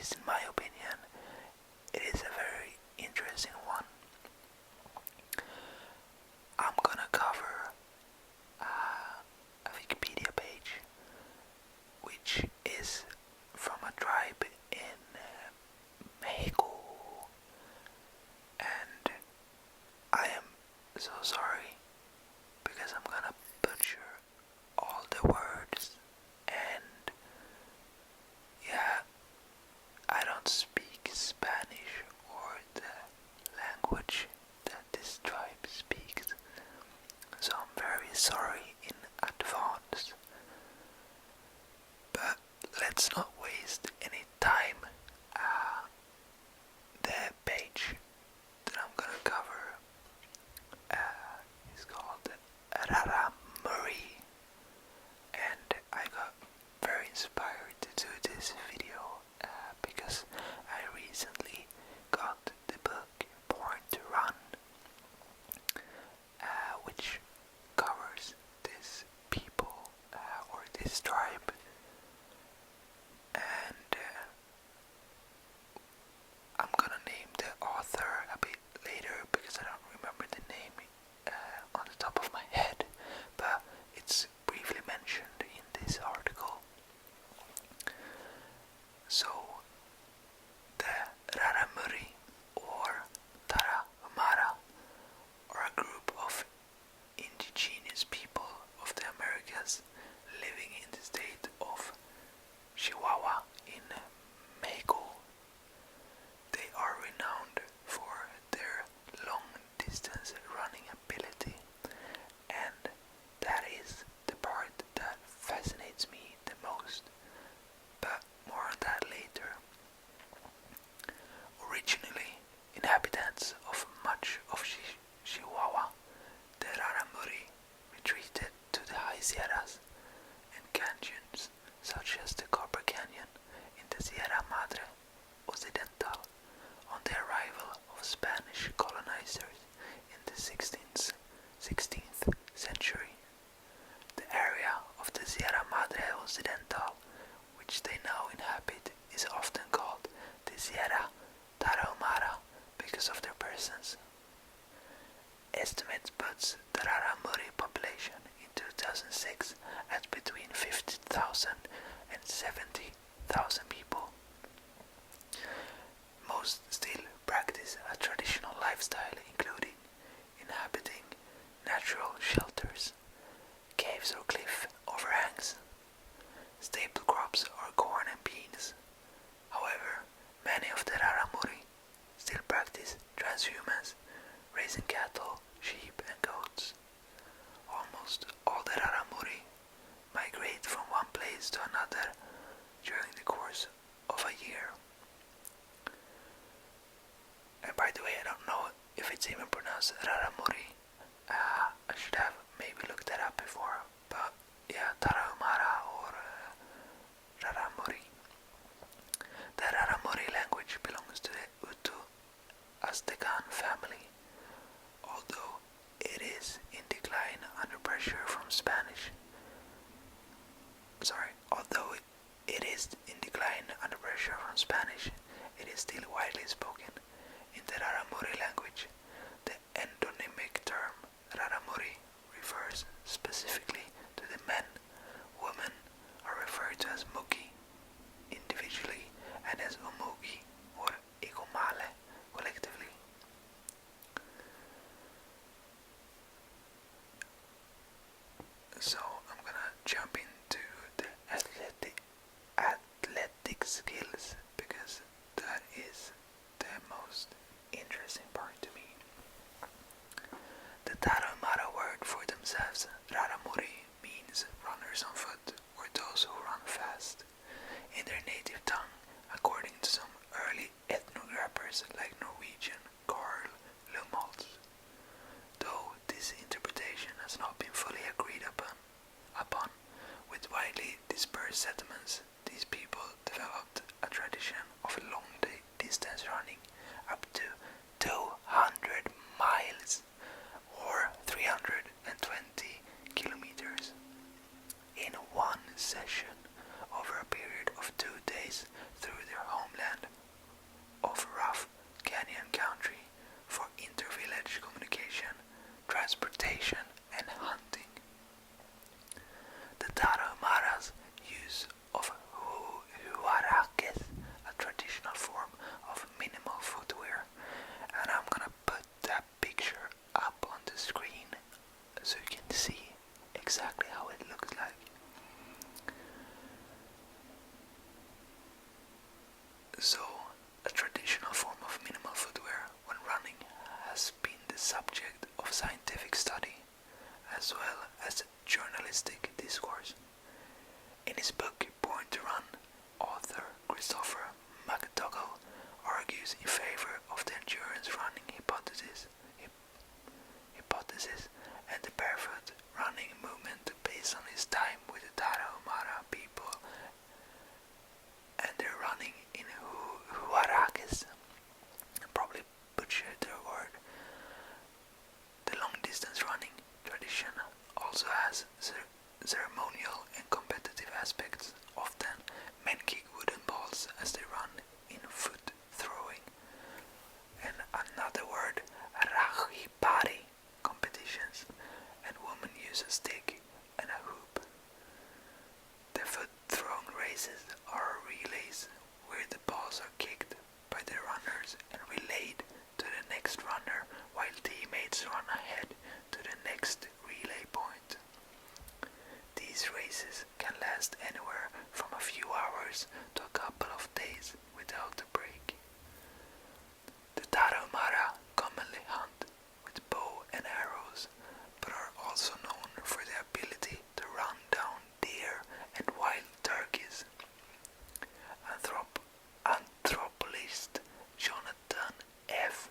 least in my opinion, it is a very interesting one. I'm gonna cover a Wikipedia page which is from a tribe in Mexico, and I am so sorry because I'm gonna butcher all the words, and yeah, I don't speak Spanish or the language that this tribe speaks, so I'm very sorry in advance. But let's not waste any time. The page that I'm gonna cover is called Tarahumara, and I got very inspired to do this video because I recently got the book Born to Run, which covers this people or this tribe, and I'm gonna name the author a bit later because I don't remember the name on the top of my head, but it's briefly mentioned in this article. So, the Tarahumara or Tarahumara are a group of indigenous people of the Americas living in the state of Chihuahua in Mexico. They are renowned for their long-distance running ability, and that is the part that fascinates me the most, but more on that later. Originally inhabitants of much of Chihuahua, the Tarahumara retreated to the high sierras and canyons such as the Copper Canyon in the Sierra Madre Occidental on the arrival of Spanish colonizers in the 16th century. The area of the Sierra Madre Occidental, which they now inhabit, is often called the Sierra Tarahumara because of their presence. Estimates puts the Tarahumara population in 2006 at between 50,000 and 70,000 people. Most still practice a traditional lifestyle, including inhabiting natural shelters, caves or cliff overhangs. Staple crops are corn and beans. However, many of the Tarahumara still practice transhumance, raising cattle, sheep and goats. Almost all the Tarahumara migrate from one place to another during the course of a year. And by the way, I don't know if it's even pronounced Tarahumara. I should have maybe looked that up before, but yeah, Tarahumara or Tarahumara. The Tarahumara language belongs to the Uto-Aztecan family, although it is in decline under pressure from Spanish. Although it is in decline under pressure from Spanish, it is still widely spoken. In the Tarahumara language, the endonymic term Tarahumara refers specifically to the men. Women are referred to as Muki individually and as Umugi or Igomale collectively. So I'm gonna jump into the athletic skills because that is the most interesting part to me. The Tarahumara word for themselves, Tarahumara, means runners on foot or those who run fast in their native tongue, according to some early ethnographers like Norwegian Carl Lumholtz. Though this interpretation has not been fully agreed upon, with widely dispersed settlements, these people developed a tradition of long-distance running up to 200 miles or 320 kilometers in days through their homeland of rough canyon country for inter-village communication, transportation, and hunting. The Tarahumara's use of huaraques, a traditional form of minimal footwear, and I'm gonna put that picture up on the screen so you can see exactly how it looks like. So, a traditional form of minimal footwear when running has been the subject of scientific study as well as journalistic discourse. In his book Born to Run, author Christopher McDougall argues in favor of the endurance running hypothesis and the barefoot running movement based on his time with the Tarahumara people and their running in huaraques. Probably butchered the word. The long distance running tradition also has ceremonial and competitive aspects. Often men kick wooden balls as they run in foot throwing. And another word, rahipari competitions, and women use a stick and a hoop. The foot throwing races are relays where the balls are kicked by the runners and relayed to the next runner while teammates run ahead to the next relay point. These races can last anywhere from a few hours to a couple of days without a break. The Tarahumara commonly hunt with bow and arrows, but are also known for their ability to run down deer and wild turkeys. Anthropologist Jonathan F.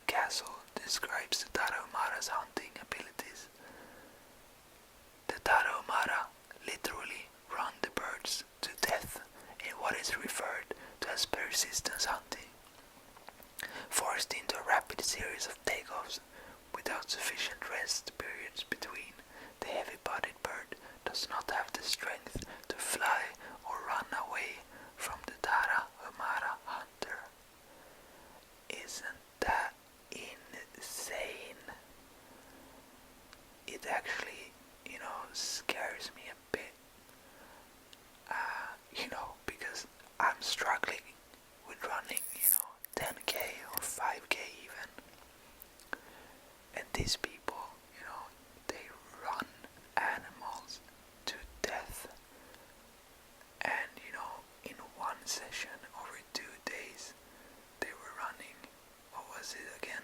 Castle describes the Tarahumara's hunting abilities. The Tarahumara literally run the birds to death in what is referred to as persistence hunting. Forced into a rapid series of takeoffs without sufficient rest periods between, the heavy-bodied bird does not have the strength to fly or run away from the Tarahumara hunter. Isn't that insane? It actually, scares me a bit. Because I'm struggling with running, 10k or 5k even. And these people, they run animals to death. And, in one session over 2 days, they were running, what was it again?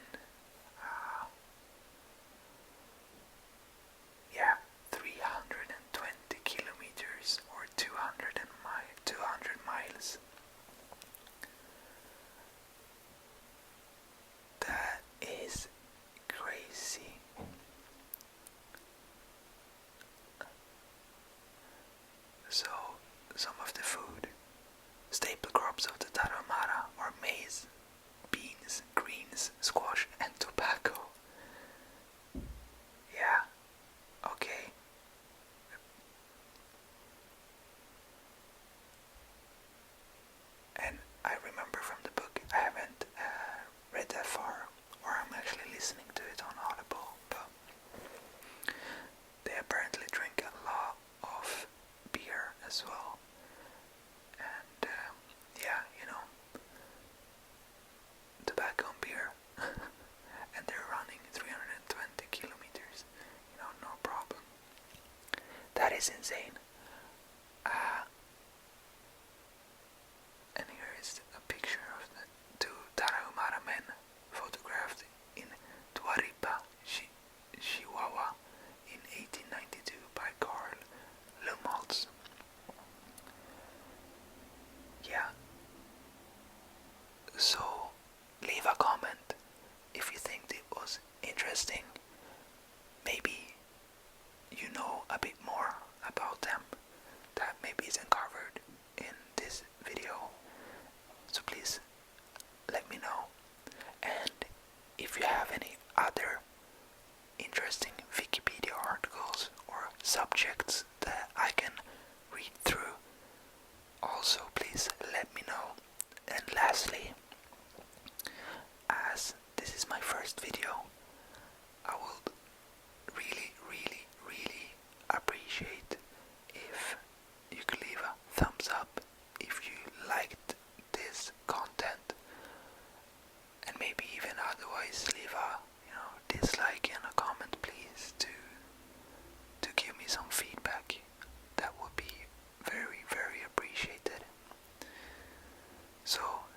320 kilometers or 200 miles. That is crazy. So, some of the food. Staple crops of the Tarahumara are maize, beans, greens, squash, and tobacco. Yeah, okay. And I remember from the book, I haven't read that far, or I'm actually listening to it on Audible, but they apparently drink a lot of beer as well. And tobacco and beer. And they're running 320 kilometers, no problem. That is insane. And here is a picture of the 2 Tarahumara men photographed in Tuaripa, Chihuahua in 1892 by Carl Lumholtz. Yeah. So, leave a comment if you think it was interesting. Maybe you know a bit more about them.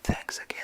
Thanks again.